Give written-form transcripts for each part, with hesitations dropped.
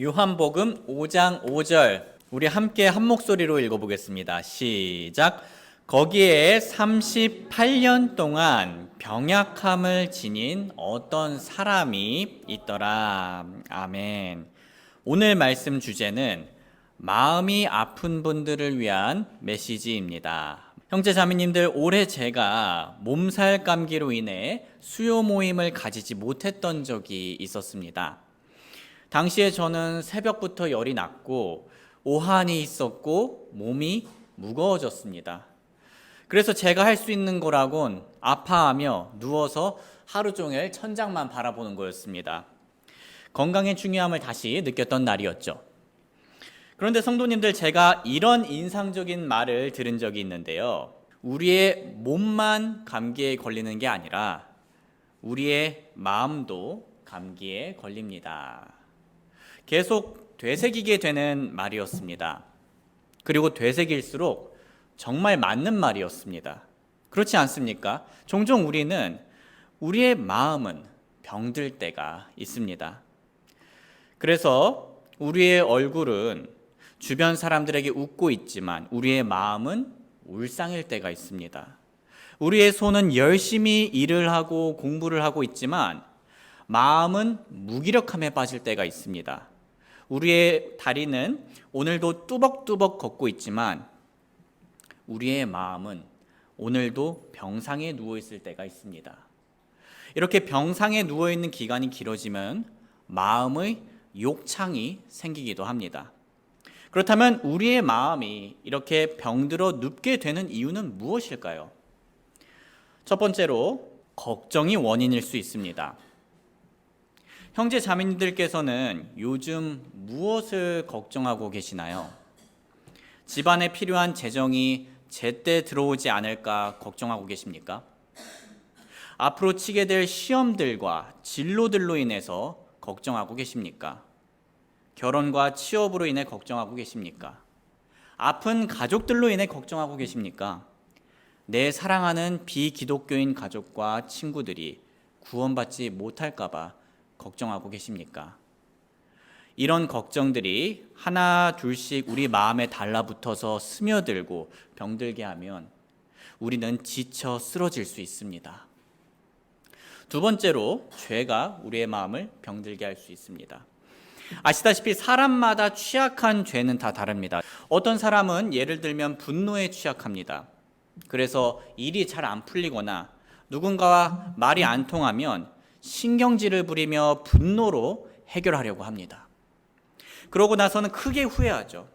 요한복음 5장 5절 우리 함께 한 목소리로 읽어보겠습니다. 시작. 거기에 38년 동안 병약함을 지닌 어떤 사람이 있더라. 아멘. 오늘 말씀 주제는 마음이 아픈 분들을 위한 메시지입니다. 형제 자매님들, 올해 제가 몸살 감기로 인해 수요 모임을 가지지 못했던 적이 있었습니다. 당시에 저는 새벽부터 열이 났고 오한이 있었고 몸이 무거워졌습니다. 그래서 제가 할 수 있는 거라곤 아파하며 누워서 하루 종일 천장만 바라보는 거였습니다. 건강의 중요함을 다시 느꼈던 날이었죠. 그런데 성도님들, 제가 이런 인상적인 말을 들은 적이 있는데요. 우리의 몸만 감기에 걸리는 게 아니라 우리의 마음도 감기에 걸립니다. 계속 되새기게 되는 말이었습니다. 그리고 되새길수록 정말 맞는 말이었습니다. 그렇지 않습니까? 종종 우리의 마음은 병들 때가 있습니다. 그래서 우리의 얼굴은 주변 사람들에게 웃고 있지만 우리의 마음은 울상일 때가 있습니다. 우리의 손은 열심히 일을 하고 공부를 하고 있지만 마음은 무기력함에 빠질 때가 있습니다. 우리의 다리는 오늘도 뚜벅뚜벅 걷고 있지만 우리의 마음은 오늘도 병상에 누워 있을 때가 있습니다. 이렇게 병상에 누워 있는 기간이 길어지면 마음의 욕창이 생기기도 합니다. 그렇다면 우리의 마음이 이렇게 병들어 눕게 되는 이유는 무엇일까요? 첫 번째로 걱정이 원인일 수 있습니다. 형제 자매님들께서는 요즘 무엇을 걱정하고 계시나요? 집안에 필요한 재정이 제때 들어오지 않을까 걱정하고 계십니까? 앞으로 치게 될 시험들과 진로들로 인해서 걱정하고 계십니까? 결혼과 취업으로 인해 걱정하고 계십니까? 아픈 가족들로 인해 걱정하고 계십니까? 내 사랑하는 비기독교인 가족과 친구들이 구원받지 못할까 봐 걱정하고 계십니까? 이런 걱정들이 하나 둘씩 우리 마음에 달라붙어서 스며들고 병들게 하면 우리는 지쳐 쓰러질 수 있습니다. 두 번째로 죄가 우리의 마음을 병들게 할 수 있습니다. 아시다시피 사람마다 취약한 죄는 다 다릅니다. 어떤 사람은 예를 들면 분노에 취약합니다. 그래서 일이 잘 안 풀리거나 누군가와 말이 안 통하면 신경질을 부리며 분노로 해결하려고 합니다. 그러고 나서는 크게 후회하죠.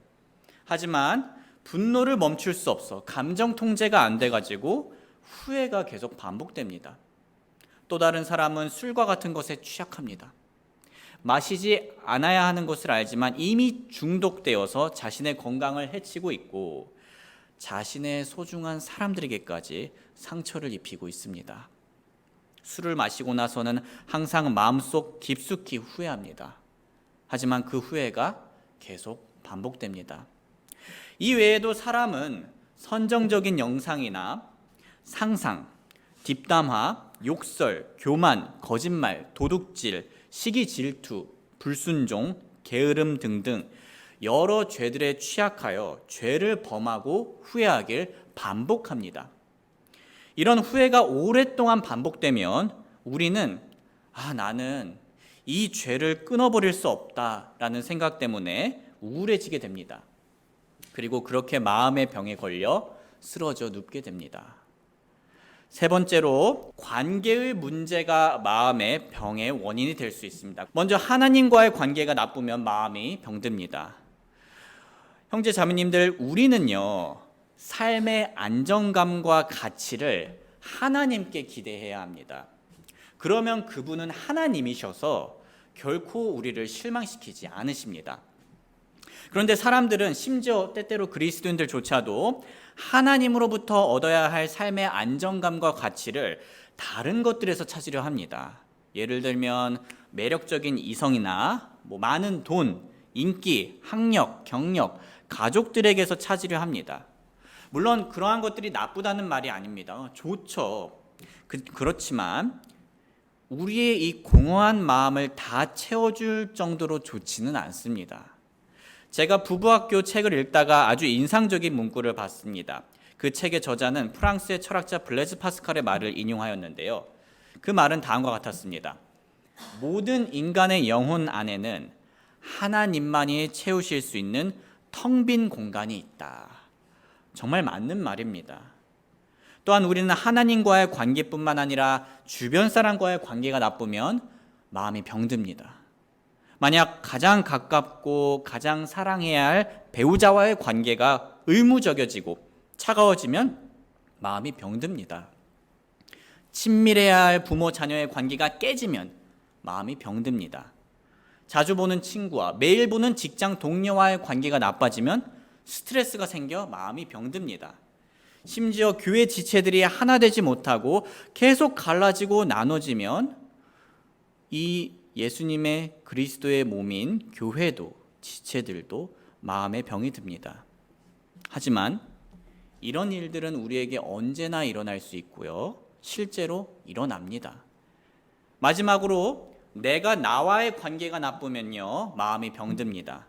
하지만 분노를 멈출 수 없어 감정 통제가 안 돼가지고 후회가 계속 반복됩니다. 또 다른 사람은 술과 같은 것에 취약합니다. 마시지 않아야 하는 것을 알지만 이미 중독되어서 자신의 건강을 해치고 있고 자신의 소중한 사람들에게까지 상처를 입히고 있습니다. 술을 마시고 나서는 항상 마음속 깊숙이 후회합니다. 하지만 그 후회가 계속 반복됩니다. 이 외에도 사람은 선정적인 영상이나 상상, 뒷담화, 욕설, 교만, 거짓말, 도둑질, 시기 질투, 불순종, 게으름 등등 여러 죄들에 취약하여 죄를 범하고 후회하길 반복합니다. 이런 후회가 오랫동안 반복되면 우리는 나는 이 죄를 끊어버릴 수 없다라는 생각 때문에 우울해지게 됩니다. 그리고 그렇게 마음의 병에 걸려 쓰러져 눕게 됩니다. 세 번째로 관계의 문제가 마음의 병의 원인이 될 수 있습니다. 먼저 하나님과의 관계가 나쁘면 마음이 병듭니다. 형제 자매님들, 우리는요 삶의 안정감과 가치를 하나님께 기대해야 합니다. 그러면 그분은 하나님이셔서 결코 우리를 실망시키지 않으십니다. 그런데 사람들은 심지어 때때로 그리스도인들조차도 하나님으로부터 얻어야 할 삶의 안정감과 가치를 다른 것들에서 찾으려 합니다. 예를 들면 매력적인 이성이나 많은 돈, 인기, 학력, 경력, 가족들에게서 찾으려 합니다. 물론 그러한 것들이 나쁘다는 말이 아닙니다. 좋죠. 그렇지만 우리의 이 공허한 마음을 다 채워줄 정도로 좋지는 않습니다. 제가 부부학교 책을 읽다가 아주 인상적인 문구를 봤습니다. 그 책의 저자는 프랑스의 철학자 블레즈 파스칼의 말을 인용하였는데요. 그 말은 다음과 같았습니다. 모든 인간의 영혼 안에는 하나님만이 채우실 수 있는 텅 빈 공간이 있다. 정말 맞는 말입니다. 또한 우리는 하나님과의 관계뿐만 아니라 주변 사람과의 관계가 나쁘면 마음이 병듭니다. 만약 가장 가깝고 가장 사랑해야 할 배우자와의 관계가 의무적이어지고 차가워지면 마음이 병듭니다. 친밀해야 할 부모 자녀의 관계가 깨지면 마음이 병듭니다. 자주 보는 친구와 매일 보는 직장 동료와의 관계가 나빠지면 스트레스가 생겨 마음이 병듭니다. 심지어 교회 지체들이 하나 되지 못하고 계속 갈라지고 나눠지면 이 예수님의 그리스도의 몸인 교회도 지체들도 마음에 병이 듭니다. 하지만 이런 일들은 우리에게 언제나 일어날 수 있고요. 실제로 일어납니다. 마지막으로 내가 나와의 관계가 나쁘면요. 마음이 병듭니다.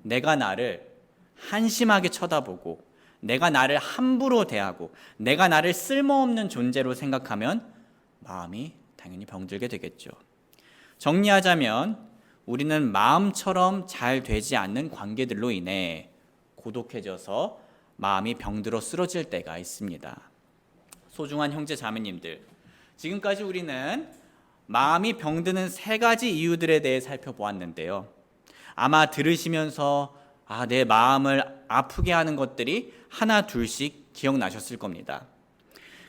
내가 나를 한심하게 쳐다보고 내가 나를 함부로 대하고 내가 나를 쓸모없는 존재로 생각하면 마음이 당연히 병들게 되겠죠. 정리하자면 우리는 마음처럼 잘 되지 않는 관계들로 인해 고독해져서 마음이 병들어 쓰러질 때가 있습니다. 소중한 형제 자매님들, 지금까지 우리는 마음이 병드는 3가지 이유들에 대해 살펴보았는데요. 아마 들으시면서 내 마음을 아프게 하는 것들이 하나 둘씩 기억나셨을 겁니다.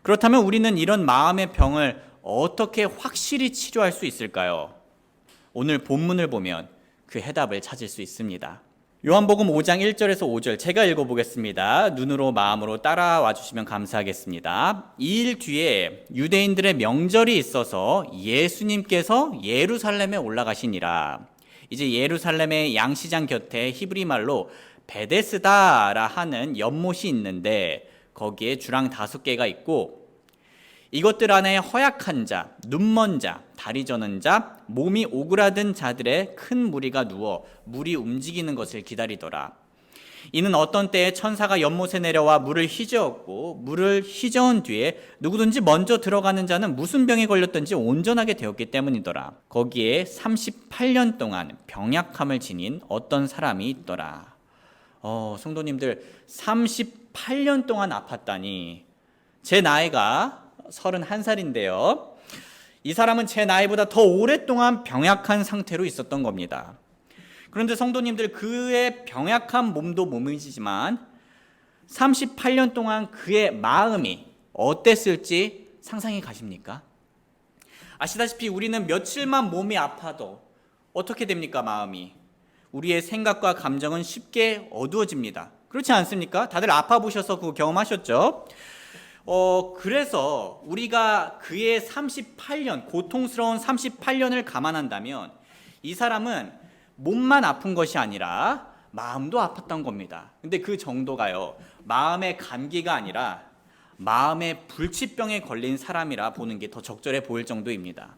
그렇다면 우리는 이런 마음의 병을 어떻게 확실히 치료할 수 있을까요? 오늘 본문을 보면 그 해답을 찾을 수 있습니다. 요한복음 5장 1절에서 5절 제가 읽어보겠습니다. 눈으로 마음으로 따라와 주시면 감사하겠습니다. 이 일 뒤에 유대인들의 명절이 있어서 예수님께서 예루살렘에 올라가시니라. 이제 예루살렘의 양시장 곁에 히브리 말로 베데스다라 하는 연못이 있는데 거기에 주랑 5개가 있고 이것들 안에 허약한 자, 눈먼 자, 다리 저는 자, 몸이 오그라든 자들의 큰 무리가 누워 물이 움직이는 것을 기다리더라. 이는 어떤 때에 천사가 연못에 내려와 물을 휘저었고 물을 휘저은 뒤에 누구든지 먼저 들어가는 자는 무슨 병에 걸렸든지 온전하게 되었기 때문이더라. 거기에 38년 동안 병약함을 지닌 어떤 사람이 있더라. 성도님들 38년 동안 아팠다니 제 나이가 31살인데요. 이 사람은 제 나이보다 더 오랫동안 병약한 상태로 있었던 겁니다. 그런데 성도님들 그의 병약한 몸도 몸이지만 38년 동안 그의 마음이 어땠을지 상상이 가십니까? 아시다시피 우리는 며칠만 몸이 아파도 어떻게 됩니까? 마음이. 우리의 생각과 감정은 쉽게 어두워집니다. 그렇지 않습니까? 다들 아파 보셔서 그거 경험하셨죠? 그래서 우리가 그의 38년, 고통스러운 38년을 감안한다면 이 사람은 몸만 아픈 것이 아니라 마음도 아팠던 겁니다. 근데 그 정도가요, 마음의 감기가 아니라 마음의 불치병에 걸린 사람이라 보는 게 더 적절해 보일 정도입니다.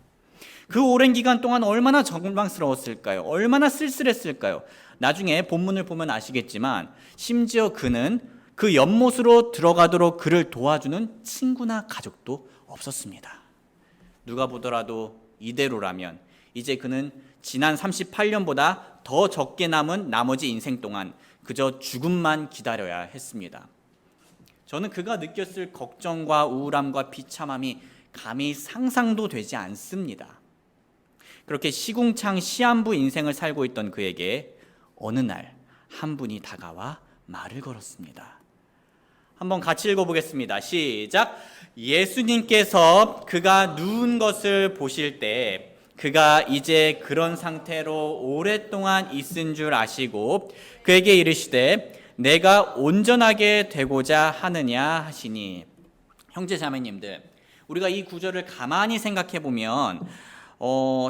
그 오랜 기간 동안 얼마나 절망스러웠을까요? 얼마나 쓸쓸했을까요? 나중에 본문을 보면 아시겠지만 심지어 그는 그 연못으로 들어가도록 그를 도와주는 친구나 가족도 없었습니다. 누가 보더라도 이대로라면 이제 그는 지난 38년보다 더 적게 남은 나머지 인생 동안 그저 죽음만 기다려야 했습니다. 저는 그가 느꼈을 걱정과 우울함과 비참함이 감히 상상도 되지 않습니다. 그렇게 시궁창 시한부 인생을 살고 있던 그에게 어느 날 한 분이 다가와 말을 걸었습니다. 한번 같이 읽어보겠습니다. 시작. 예수님께서 그가 누운 것을 보실 때 그가 이제 그런 상태로 오랫동안 있은 줄 아시고 그에게 이르시되 내가 온전하게 되고자 하느냐 하시니. 형제 자매님들, 우리가 이 구절을 가만히 생각해 보면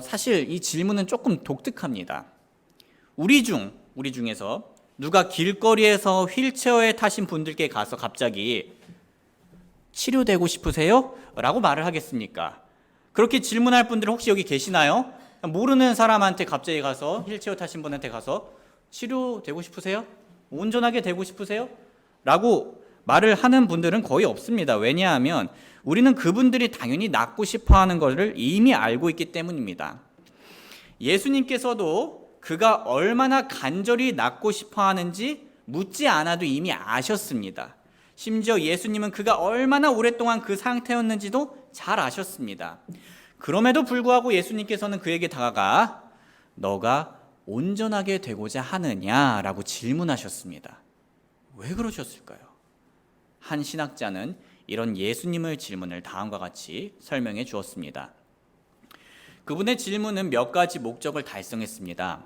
사실 이 질문은 조금 독특합니다. 우리 중에서 누가 길거리에서 휠체어에 타신 분들께 가서 갑자기 치료되고 싶으세요? 라고 말을 하겠습니까? 그렇게 질문할 분들 혹시 여기 계시나요? 모르는 사람한테 갑자기 가서 휠체어 타신 분한테 가서 치료되고 싶으세요? 온전하게 되고 싶으세요? 라고 말을 하는 분들은 거의 없습니다. 왜냐하면 우리는 그분들이 당연히 낫고 싶어 하는 것을 이미 알고 있기 때문입니다. 예수님께서도 그가 얼마나 간절히 낫고 싶어 하는지 묻지 않아도 이미 아셨습니다. 심지어 예수님은 그가 얼마나 오랫동안 그 상태였는지도 잘 아셨습니다. 그럼에도 불구하고 예수님께서는 그에게 다가가 너가 온전하게 되고자 하느냐라고 질문하셨습니다. 왜 그러셨을까요? 한 신학자는 이런 예수님의 질문을 다음과 같이 설명해 주었습니다. 그분의 질문은 몇 가지 목적을 달성했습니다.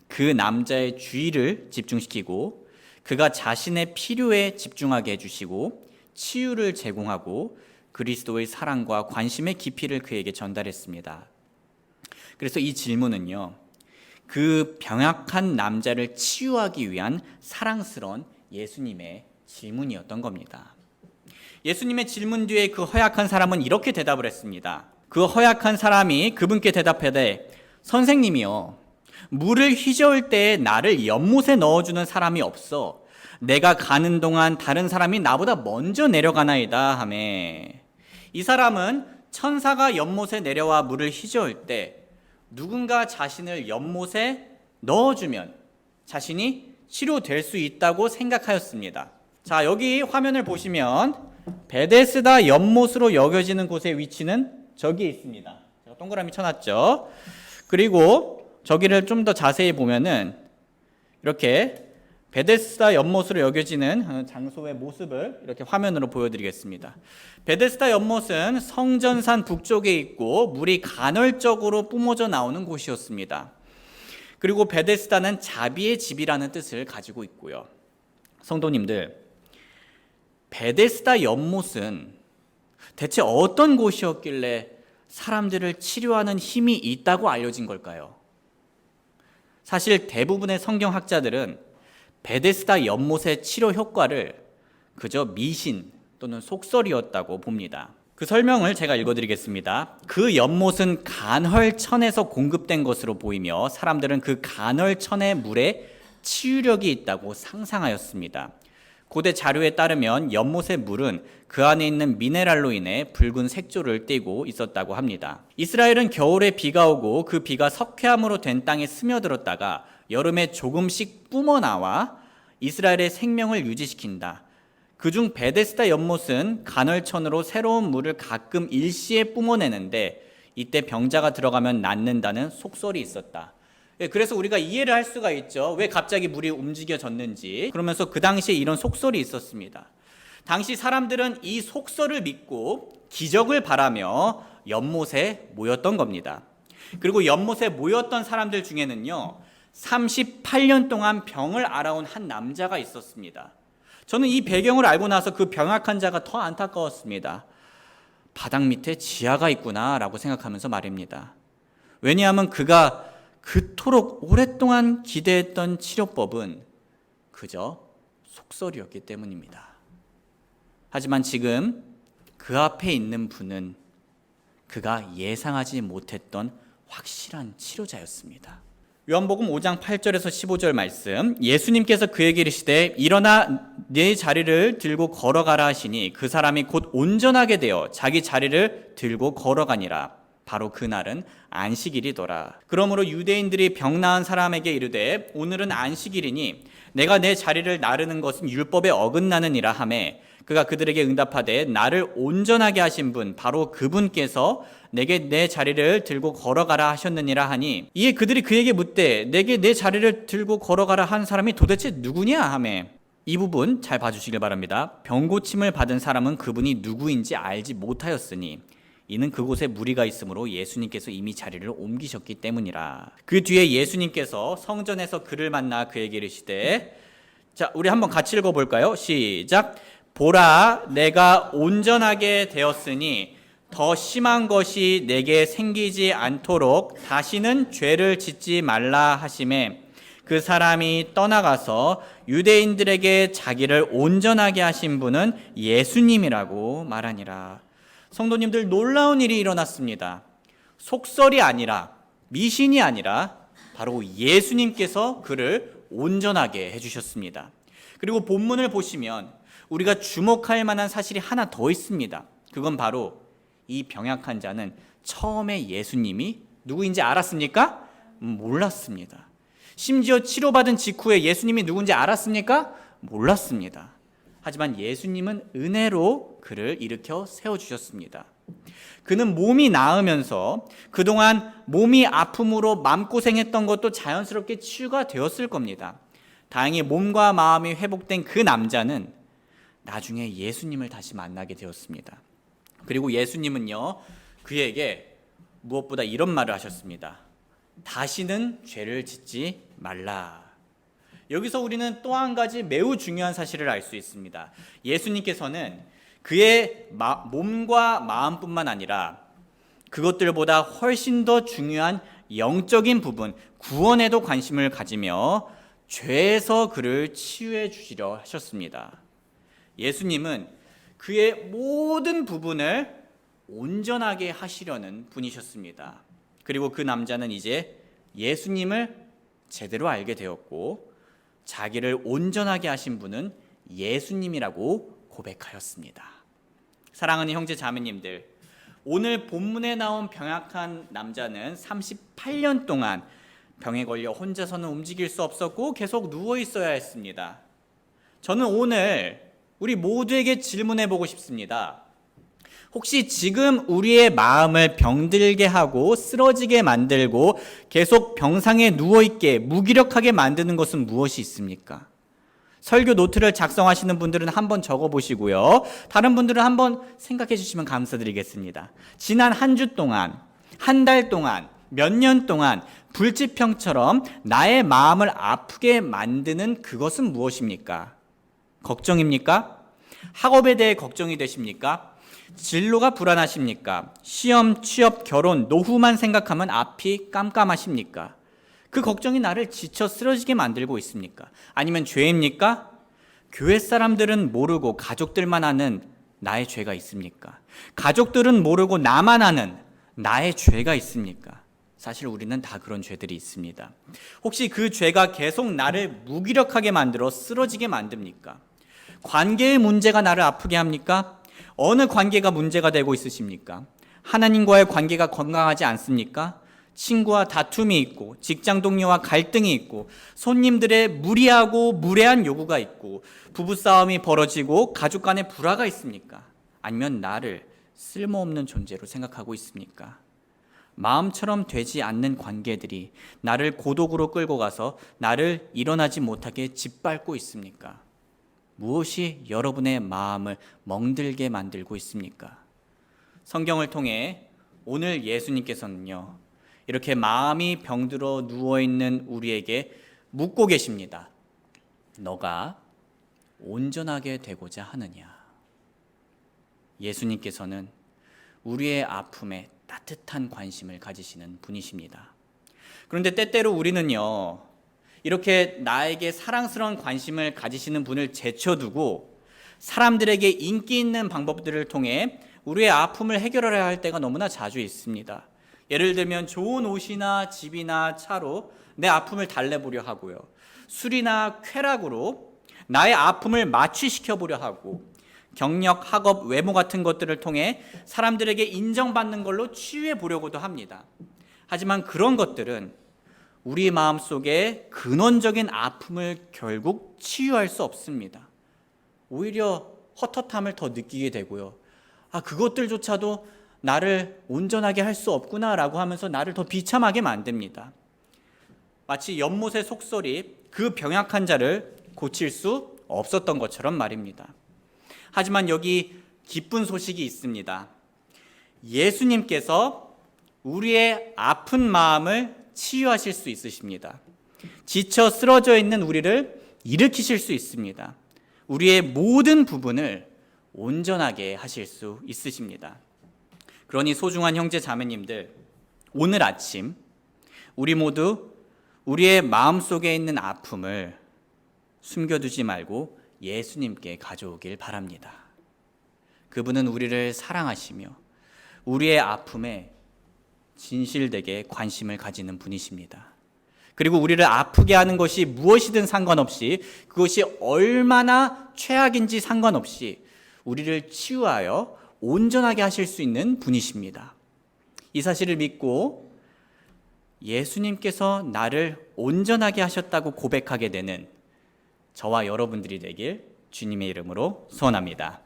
그 남자의 주의를 집중시키고 그가 자신의 필요에 집중하게 해주시고 치유를 제공하고 그리스도의 사랑과 관심의 깊이를 그에게 전달했습니다. 그래서 이 질문은요, 그 병약한 남자를 치유하기 위한 사랑스러운 예수님의 질문이었던 겁니다. 예수님의 질문 뒤에 그 허약한 사람은 이렇게 대답을 했습니다. 그 허약한 사람이 그분께 대답하되 선생님이요, 물을 휘저을 때에 나를 연못에 넣어주는 사람이 없어 내가 가는 동안 다른 사람이 나보다 먼저 내려가나이다 하매, 이 사람은 천사가 연못에 내려와 물을 휘저을 때 누군가 자신을 연못에 넣어주면 자신이 치료될 수 있다고 생각하였습니다. 자, 여기 화면을 보시면 베데스다 연못으로 여겨지는 곳의 위치는 저기에 있습니다. 제가 동그라미 쳐놨죠. 그리고 저기를 좀 더 자세히 보면은 이렇게 베데스다 연못으로 여겨지는 장소의 모습을 이렇게 화면으로 보여드리겠습니다. 베데스다 연못은 성전산 북쪽에 있고 물이 간헐적으로 뿜어져 나오는 곳이었습니다. 그리고 베데스다는 자비의 집이라는 뜻을 가지고 있고요. 성도님들, 베데스다 연못은 대체 어떤 곳이었길래 사람들을 치료하는 힘이 있다고 알려진 걸까요? 사실 대부분의 성경학자들은 베데스다 연못의 치료 효과를 그저 미신 또는 속설이었다고 봅니다. 그 설명을 제가 읽어드리겠습니다. 그 연못은 간헐천에서 공급된 것으로 보이며 사람들은 그 간헐천의 물에 치유력이 있다고 상상하였습니다. 고대 자료에 따르면 연못의 물은 그 안에 있는 미네랄로 인해 붉은 색조를 띠고 있었다고 합니다. 이스라엘은 겨울에 비가 오고 그 비가 석회암으로 된 땅에 스며들었다가 여름에 조금씩 뿜어나와 이스라엘의 생명을 유지시킨다. 그중 베데스다 연못은 간헐천으로 새로운 물을 가끔 일시에 뿜어내는데 이때 병자가 들어가면 낫는다는 속설이 있었다. 그래서 우리가 이해를 할 수가 있죠. 왜 갑자기 물이 움직여졌는지. 그러면서 그 당시에 이런 속설이 있었습니다. 당시 사람들은 이 속설을 믿고 기적을 바라며 연못에 모였던 겁니다. 그리고 연못에 모였던 사람들 중에는요, 38년 동안 병을 앓아온 한 남자가 있었습니다. 저는 이 배경을 알고 나서 그 병약한 자가 더 안타까웠습니다. 바닥 밑에 지하가 있구나라고 생각하면서 말입니다. 왜냐하면 그가 그토록 오랫동안 기대했던 치료법은 그저 속설이었기 때문입니다. 하지만 지금 그 앞에 있는 분은 그가 예상하지 못했던 확실한 치료자였습니다. 요한복음 5장 8절에서 15절 말씀, 예수님께서 그에게 이르시되 일어나 네 자리를 들고 걸어가라 하시니 그 사람이 곧 온전하게 되어 자기 자리를 들고 걸어가니라. 바로 그날은 안식일이더라. 그러므로 유대인들이 병 나은 사람에게 이르되 오늘은 안식일이니 내가 내 자리를 나르는 것은 율법에 어긋나느니라 하매, 그가 그들에게 응답하되 나를 온전하게 하신 분 바로 그분께서 내게 내 자리를 들고 걸어가라 하셨느니라 하니, 이에 그들이 그에게 묻되 내게 내 자리를 들고 걸어가라 한 사람이 도대체 누구냐 하매, 이 부분 잘 봐주시길 바랍니다. 병 고침을 받은 사람은 그분이 누구인지 알지 못하였으니 이는 그곳에 무리가 있으므로 예수님께서 이미 자리를 옮기셨기 때문이라. 그 뒤에 예수님께서 성전에서 그를 만나 그에게 이르시되, 자, 우리 한번 같이 읽어볼까요? 시작. 보라, 내가 온전하게 되었으니 더 심한 것이 내게 생기지 않도록 다시는 죄를 짓지 말라 하시매, 그 사람이 떠나가서 유대인들에게 자기를 온전하게 하신 분은 예수님이라고 말하니라. 성도님들, 놀라운 일이 일어났습니다. 속설이 아니라, 미신이 아니라 바로 예수님께서 그를 온전하게 해주셨습니다. 그리고 본문을 보시면 우리가 주목할 만한 사실이 하나 더 있습니다. 그건 바로 이 병약한 자는 처음에 예수님이 누구인지 알았습니까? 몰랐습니다. 심지어 치료받은 직후에 예수님이 누군지 알았습니까? 몰랐습니다. 하지만 예수님은 은혜로 그를 일으켜 세워주셨습니다. 그는 몸이 나으면서 그동안 몸이 아픔으로 마음고생했던 것도 자연스럽게 치유가 되었을 겁니다. 다행히 몸과 마음이 회복된 그 남자는 나중에 예수님을 다시 만나게 되었습니다. 그리고 예수님은요, 그에게 무엇보다 이런 말을 하셨습니다. 다시는 죄를 짓지 말라. 여기서 우리는 또 한 가지 매우 중요한 사실을 알 수 있습니다. 예수님께서는 그의 몸과 마음뿐만 아니라 그것들보다 훨씬 더 중요한 영적인 부분, 구원에도 관심을 가지며 죄에서 그를 치유해 주시려 하셨습니다. 예수님은 그의 모든 부분을 온전하게 하시려는 분이셨습니다. 그리고 그 남자는 이제 예수님을 제대로 알게 되었고 자기를 온전하게 하신 분은 예수님이라고 고백하였습니다. 사랑하는 형제 자매님들, 오늘 본문에 나온 병약한 남자는 38년 동안 병에 걸려 혼자서는 움직일 수 없었고 계속 누워 있어야 했습니다. 저는 오늘 우리 모두에게 질문해 보고 싶습니다. 혹시 지금 우리의 마음을 병들게 하고 쓰러지게 만들고 계속 병상에 누워있게 무기력하게 만드는 것은 무엇이 있습니까? 설교 노트를 작성하시는 분들은 한번 적어보시고요. 다른 분들은 한번 생각해 주시면 감사드리겠습니다. 지난 한 주 동안, 한 달 동안, 몇 년 동안 불치병처럼 나의 마음을 아프게 만드는 그것은 무엇입니까? 걱정입니까? 학업에 대해 걱정이 되십니까? 진로가 불안하십니까? 시험, 취업, 결혼, 노후만 생각하면 앞이 깜깜하십니까? 그 걱정이 나를 지쳐 쓰러지게 만들고 있습니까? 아니면 죄입니까? 교회 사람들은 모르고 가족들만 아는 나의 죄가 있습니까? 가족들은 모르고 나만 아는 나의 죄가 있습니까? 사실 우리는 다 그런 죄들이 있습니다. 혹시 그 죄가 계속 나를 무기력하게 만들어 쓰러지게 만듭니까? 관계의 문제가 나를 아프게 합니까? 어느 관계가 문제가 되고 있으십니까? 하나님과의 관계가 건강하지 않습니까? 친구와 다툼이 있고 직장 동료와 갈등이 있고 손님들의 무리하고 무례한 요구가 있고 부부싸움이 벌어지고 가족 간에 불화가 있습니까? 아니면 나를 쓸모없는 존재로 생각하고 있습니까? 마음처럼 되지 않는 관계들이 나를 고독으로 끌고 가서 나를 일어나지 못하게 짓밟고 있습니까? 무엇이 여러분의 마음을 멍들게 만들고 있습니까? 성경을 통해 오늘 예수님께서는요, 이렇게 마음이 병들어 누워있는 우리에게 묻고 계십니다. 너가 온전하게 되고자 하느냐? 예수님께서는 우리의 아픔에 따뜻한 관심을 가지시는 분이십니다. 그런데 때때로 우리는요, 이렇게 나에게 사랑스러운 관심을 가지시는 분을 제쳐두고 사람들에게 인기 있는 방법들을 통해 우리의 아픔을 해결해야 할 때가 너무나 자주 있습니다. 예를 들면 좋은 옷이나 집이나 차로 내 아픔을 달래보려 하고요. 술이나 쾌락으로 나의 아픔을 마취시켜보려 하고 경력, 학업, 외모 같은 것들을 통해 사람들에게 인정받는 걸로 치유해 보려고도 합니다. 하지만 그런 것들은 우리 마음속에 근원적인 아픔을 결국 치유할 수 없습니다. 오히려 헛헛함을 더 느끼게 되고요. 그것들조차도 나를 온전하게 할 수 없구나라고 하면서 나를 더 비참하게 만듭니다. 마치 연못의 속설이 그 병약한 자를 고칠 수 없었던 것처럼 말입니다. 하지만 여기 기쁜 소식이 있습니다. 예수님께서 우리의 아픈 마음을 치유하실 수 있으십니다. 지쳐 쓰러져 있는 우리를 일으키실 수 있습니다. 우리의 모든 부분을 온전하게 하실 수 있으십니다. 그러니 소중한 형제 자매님들, 오늘 아침 우리 모두 우리의 마음속에 있는 아픔을 숨겨두지 말고 예수님께 가져오길 바랍니다. 그분은 우리를 사랑하시며 우리의 아픔에 진실되게 관심을 가지는 분이십니다. 그리고 우리를 아프게 하는 것이 무엇이든 상관없이, 그것이 얼마나 최악인지 상관없이 우리를 치유하여 온전하게 하실 수 있는 분이십니다. 이 사실을 믿고 예수님께서 나를 온전하게 하셨다고 고백하게 되는 저와 여러분들이 되길 주님의 이름으로 소원합니다.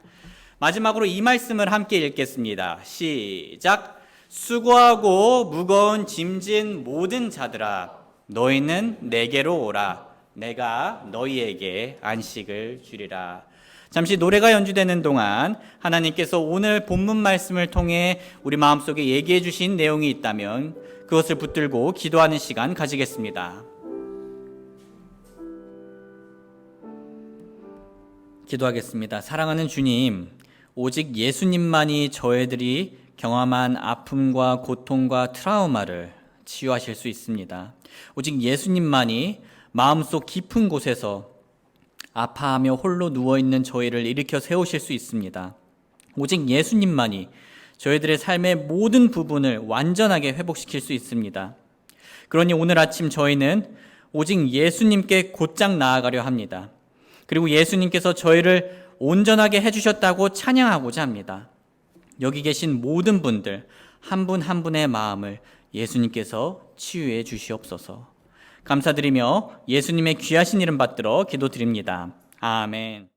마지막으로 이 말씀을 함께 읽겠습니다. 시작. 수고하고 무거운 짐진 모든 자들아, 너희는 내게로 오라. 내가 너희에게 안식을 주리라. 잠시 노래가 연주되는 동안 하나님께서 오늘 본문 말씀을 통해 우리 마음속에 얘기해 주신 내용이 있다면 그것을 붙들고 기도하는 시간 가지겠습니다. 기도하겠습니다. 사랑하는 주님, 오직 예수님만이 저희들이 경험한 아픔과 고통과 트라우마를 치유하실 수 있습니다. 오직 예수님만이 마음속 깊은 곳에서 아파하며 홀로 누워있는 저희를 일으켜 세우실 수 있습니다. 오직 예수님만이 저희들의 삶의 모든 부분을 완전하게 회복시킬 수 있습니다. 그러니 오늘 아침 저희는 오직 예수님께 곧장 나아가려 합니다. 그리고 예수님께서 저희를 온전하게 해주셨다고 찬양하고자 합니다. 여기 계신 모든 분들 한 분 한 분의 마음을 예수님께서 치유해 주시옵소서. 감사드리며 예수님의 귀하신 이름 받들어 기도드립니다. 아멘.